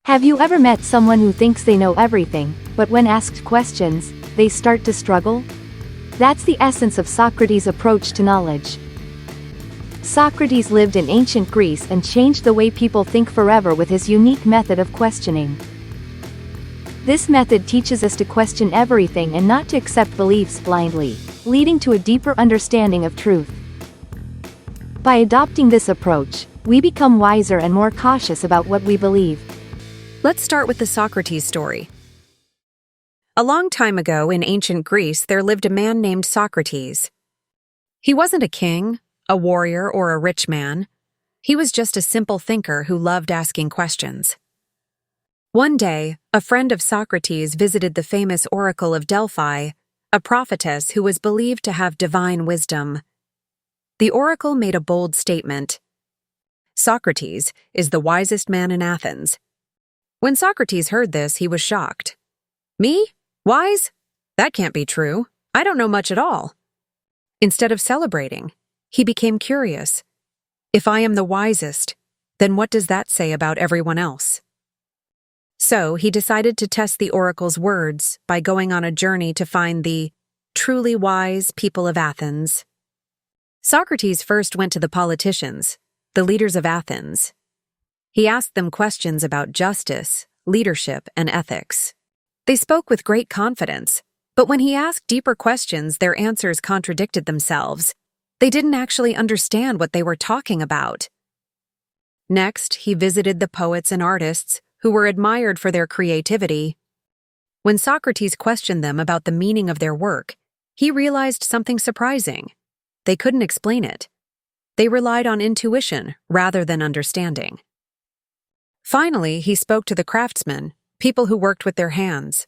Have you ever met someone who thinks they know everything, but when asked questions, they start to struggle? That's the essence of Socrates' approach to knowledge. Socrates lived in ancient Greece and changed the way people think forever with his unique method of questioning. This method teaches us to question everything and not to accept beliefs blindly, leading to a deeper understanding of truth. By adopting this approach, we become wiser and more cautious about what we believe. Let's start with the Socrates story. A long time ago in ancient Greece, there lived a man named Socrates. He wasn't a king, a warrior, or a rich man. He was just a simple thinker who loved asking questions. One day, a friend of Socrates visited the famous oracle of Delphi, a prophetess who was believed to have divine wisdom. The oracle made a bold statement. Socrates is the wisest man in Athens. When Socrates heard this, he was shocked. Me? Wise? That can't be true. I don't know much at all. Instead of celebrating, he became curious. If I am the wisest, then what does that say about everyone else? So he decided to test the oracle's words by going on a journey to find the truly wise people of Athens. Socrates first went to the politicians, the leaders of Athens. He asked them questions about justice, leadership, and ethics. They spoke with great confidence, but when he asked deeper questions, their answers contradicted themselves. They didn't actually understand what they were talking about. Next, he visited the poets and artists, who were admired for their creativity. When Socrates questioned them about the meaning of their work, he realized something surprising. They couldn't explain it. They relied on intuition rather than understanding. Finally, he spoke to the craftsmen, people who worked with their hands.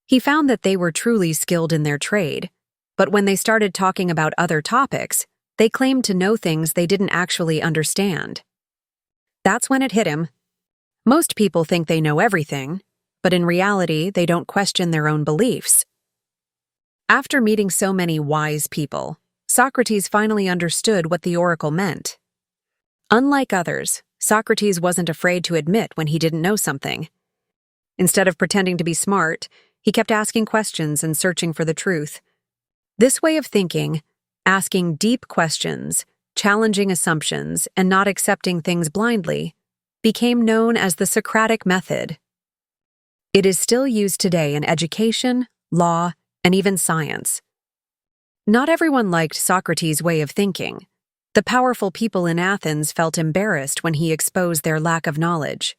He found that they were truly skilled in their trade, but when they started talking about other topics, they claimed to know things they didn't actually understand. That's when it hit him. Most people think they know everything, but in reality, they don't question their own beliefs. After meeting so many wise people, Socrates finally understood what the oracle meant. Unlike others, Socrates wasn't afraid to admit when he didn't know something. Instead of pretending to be smart, he kept asking questions and searching for the truth. This way of thinking, asking deep questions, challenging assumptions, and not accepting things blindly, became known as the Socratic method. It is still used today in education, law, and even science. Not everyone liked Socrates' way of thinking. The powerful people in Athens felt embarrassed when he exposed their lack of knowledge.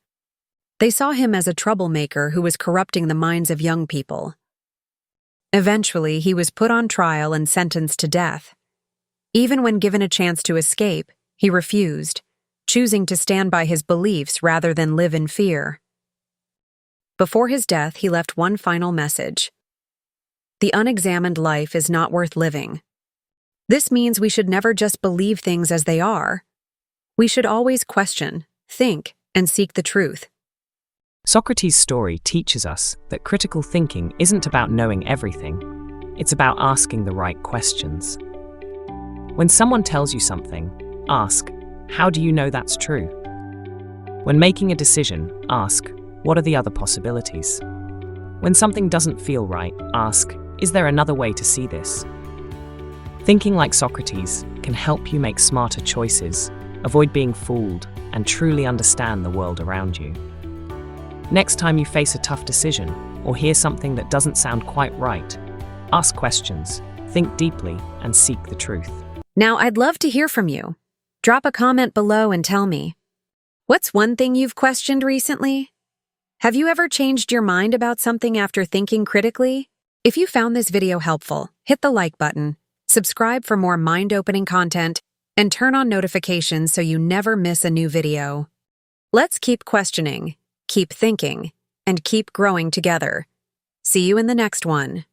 They saw him as a troublemaker who was corrupting the minds of young people. Eventually, he was put on trial and sentenced to death. Even when given a chance to escape, he refused, choosing to stand by his beliefs rather than live in fear. Before his death, he left one final message. The unexamined life is not worth living. This means we should never just believe things as they are. We should always question, think, and seek the truth. Socrates' story teaches us that critical thinking isn't about knowing everything. It's about asking the right questions. When someone tells you something, ask, how do you know that's true? When making a decision, ask, what are the other possibilities? When something doesn't feel right, ask, is there another way to see this? Thinking like Socrates can help you make smarter choices, avoid being fooled, and truly understand the world around you. Next time you face a tough decision or hear something that doesn't sound quite right, ask questions, think deeply, and seek the truth. Now, I'd love to hear from you. Drop a comment below and tell me, what's one thing you've questioned recently? Have you ever changed your mind about something after thinking critically? If you found this video helpful, hit the like button, subscribe for more mind-opening content, and turn on notifications so you never miss a new video. Let's keep questioning, keep thinking, and keep growing together. See you in the next one.